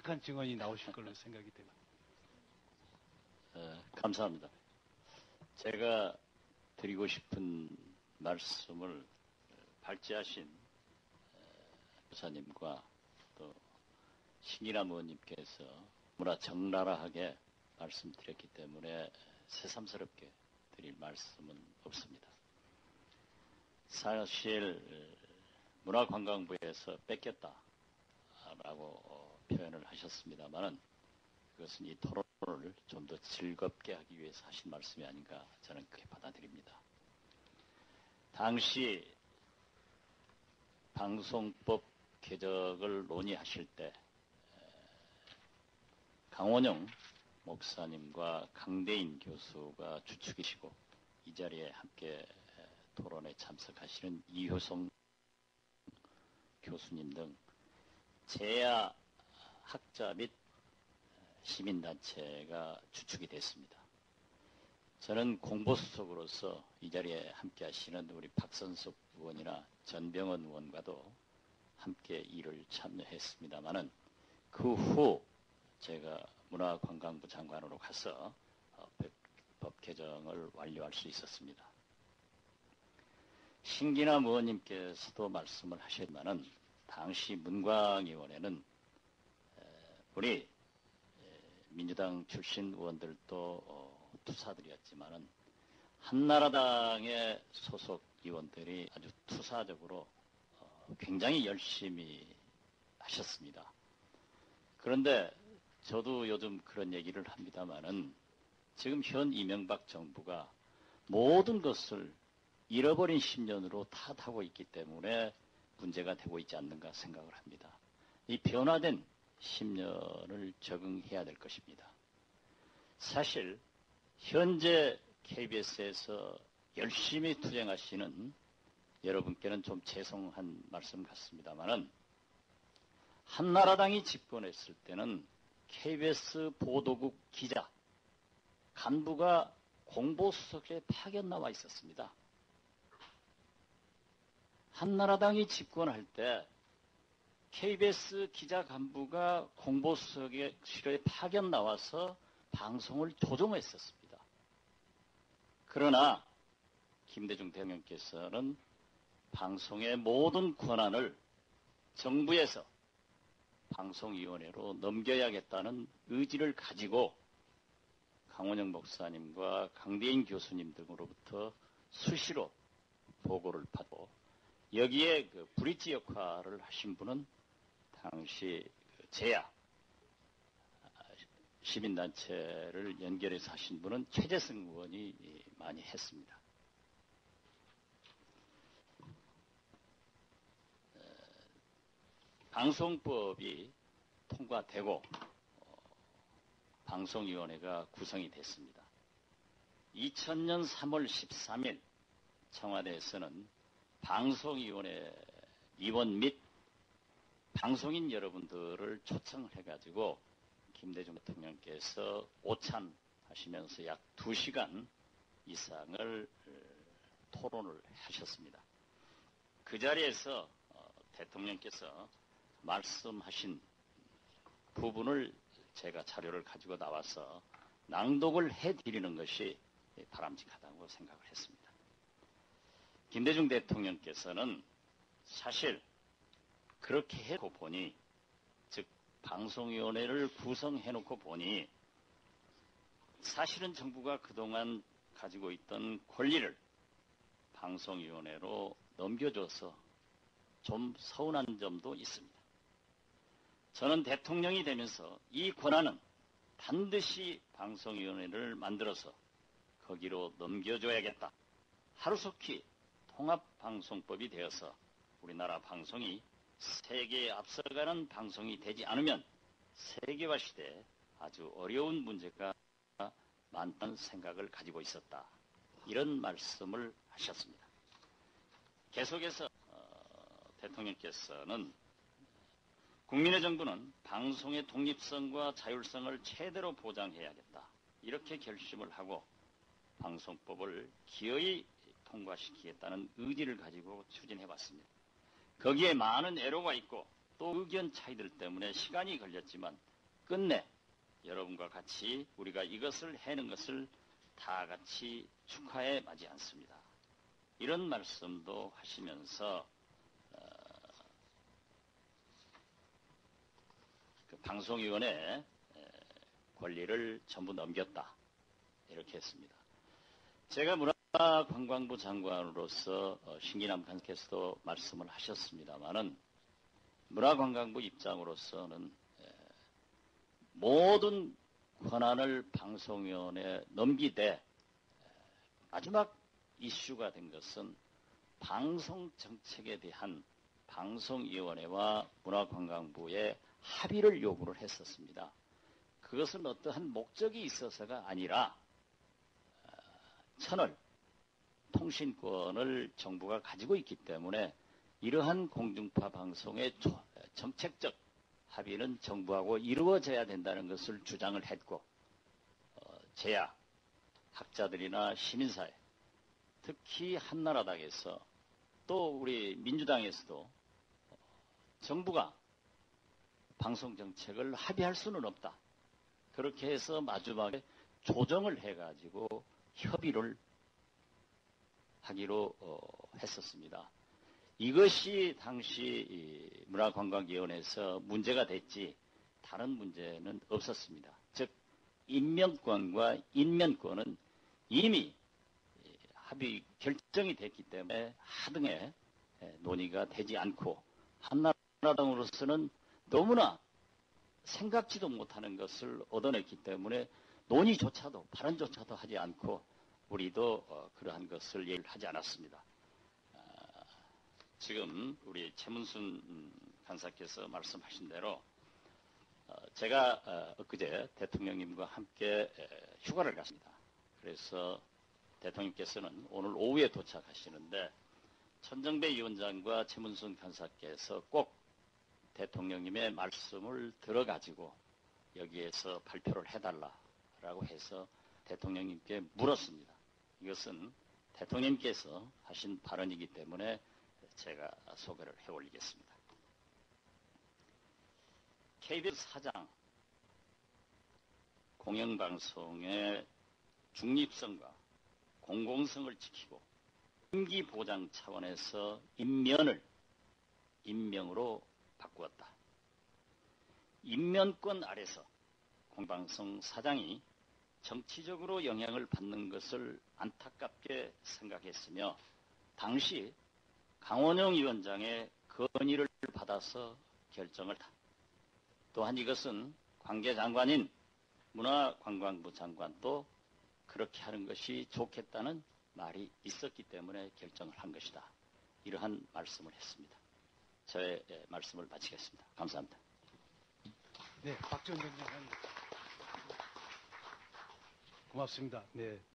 정확한 증언이 나오실 걸로 생각이 됩니다. 감사합니다. 제가 드리고 싶은 말씀을 발제하신 교사님과 또 신기남 의원님께서 너무나 적나라하게 말씀드렸기 때문에 새삼스럽게 드릴 말씀은 없습니다. 사실 문화관광부에서 뺏겼다라고 표현을 하셨습니다만은 그것은 이 토론을 좀 더 즐겁게 하기 위해서 하신 말씀이 아닌가 저는 그렇게 받아들입니다. 당시 방송법 개정을 논의하실 때 강원영 목사님과 강대인 교수가 주축이시고 이 자리에 함께 토론에 참석하시는 이효성 교수님 등 제야 학자 및 시민단체가 주축이 됐습니다. 저는 공보수석으로서 이 자리에 함께 하시는 우리 박선석 의원이나 전병헌 의원과도 함께 일을 참여했습니다마는 그 후 제가 문화관광부 장관으로 가서 법 개정을 완료할 수 있었습니다. 신기남 의원님께서도 말씀을 하셨지만은 당시 문광위원회는 우리 민주당 출신 의원들도 투사들이었지만은 한나라당의 소속 의원들이 아주 투사적으로 굉장히 열심히 하셨습니다. 그런데 저도 요즘 그런 얘기를 합니다마는 지금 현 이명박 정부가 모든 것을 잃어버린 10년으로 탓하고 있기 때문에 문제가 되고 있지 않는가 생각을 합니다. 이 변화된 10년을 적응해야 될 것입니다. 사실 현재 KBS에서 열심히 투쟁하시는 여러분께는 좀 죄송한 말씀 같습니다만은 한나라당이 집권했을 때는 KBS 보도국 기자 간부가 공보수석실에 파견 나와 있었습니다. 한나라당이 집권할 때 KBS 기자 간부가 공보수석실에 파견 나와서 방송을 조종했었습니다. 그러나 김대중 대통령께서는 방송의 모든 권한을 정부에서 방송위원회로 넘겨야겠다는 의지를 가지고 강원영 목사님과 강대인 교수님 등으로부터 수시로 보고를 받고 여기에 그 브릿지 역할을 하신 분은 당시 제야 시민단체를 연결해서 하신 분은 최재승 의원이 많이 했습니다. 방송법이 통과되고 방송위원회가 구성이 됐습니다. 2000년 3월 13일 청와대에서는 방송위원회 위원 및 방송인 여러분들을 초청을 해가지고 김대중 대통령께서 오찬하시면서 약 2시간 이상을 토론을 하셨습니다. 그 자리에서 대통령께서 말씀하신 부분을 제가 자료를 가지고 나와서 낭독을 해드리는 것이 바람직하다고 생각을 했습니다. 김대중 대통령께서는 사실 그렇게 해놓고 보니, 즉 방송위원회를 구성해놓고 보니 사실은 정부가 그동안 가지고 있던 권리를 방송위원회로 넘겨줘서 좀 서운한 점도 있습니다. 저는 대통령이 되면서 이 권한은 반드시 방송위원회를 만들어서 거기로 넘겨줘야겠다. 하루속히 통합방송법이 되어서 우리나라 방송이 세계에 앞서가는 방송이 되지 않으면 세계화 시대에 아주 어려운 문제가 많다는 생각을 가지고 있었다. 이런 말씀을 하셨습니다. 계속해서 대통령께서는 국민의 정부는 방송의 독립성과 자율성을 최대로 보장해야겠다. 이렇게 결심을 하고 방송법을 기어이 통과시키겠다는 의지를 가지고 추진해 왔습니다. 거기에 많은 애로가 있고 또 의견 차이들 때문에 시간이 걸렸지만 끝내 여러분과 같이 우리가 이것을 해는 것을 다 같이 축하해 마지 않습니다. 이런 말씀도 하시면서 그 방송위원회 권리를 전부 넘겼다 이렇게 했습니다. 제가 문화관광부 장관으로서 신기남 간사께서도 말씀을 하셨습니다마는 문화관광부 입장으로서는 모든 권한을 방송위원회에 넘기되 마지막 이슈가 된 것은 방송정책에 대한 방송위원회와 문화관광부의 합의를 요구를 했었습니다. 그것은 어떠한 목적이 있어서가 아니라 채널 통신권을 정부가 가지고 있기 때문에 이러한 공중파 방송의 정책적 합의는 정부하고 이루어져야 된다는 것을 주장을 했고 제야, 학자들이나 시민사회, 특히 한나라당에서 또 우리 민주당에서도 정부가 방송정책을 합의할 수는 없다. 그렇게 해서 마지막에 조정을 해가지고 협의를 하기로 했었습니다. 이것이 당시 문화관광위원회에서 문제가 됐지 다른 문제는 없었습니다. 즉 임명권과 인면권은 이미 합의 결정이 됐기 때문에 하등의 논의가 되지 않고 한나라당으로서는 너무나 생각지도 못하는 것을 얻어냈기 때문에 논의조차도 발언조차도 하지 않고 우리도 그러한 것을 얘기를 하지 않았습니다. 지금 우리 최문순 간사께서 말씀하신 대로 제가 엊그제 대통령님과 함께 휴가를 갔습니다. 그래서 대통령께서는 오늘 오후에 도착하시는데 천정배 위원장과 최문순 간사께서 꼭 대통령님의 말씀을 들어가지고 여기에서 발표를 해달라라고 해서 대통령님께 물었습니다. 이것은 대통령님께서 하신 발언이기 때문에 제가 소개를 해올리겠습니다. KBS 사장 공영방송의 중립성과 공공성을 지키고 임기 보장 차원에서 임명으로 바꾸었다. 임면권 아래서 공방송 사장이 정치적으로 영향을 받는 것을 안타깝게 생각했으며 당시 강원영 위원장의 건의를 받아서 결정을 다. 또한 이것은 관계장관인 문화관광부 장관도 그렇게 하는 것이 좋겠다는 말이 있었기 때문에 결정을 한 것이다. 이러한 말씀을 했습니다. 저의 말씀을 마치겠습니다. 감사합니다. 네, 박지원 위원장님 고맙습니다. 네.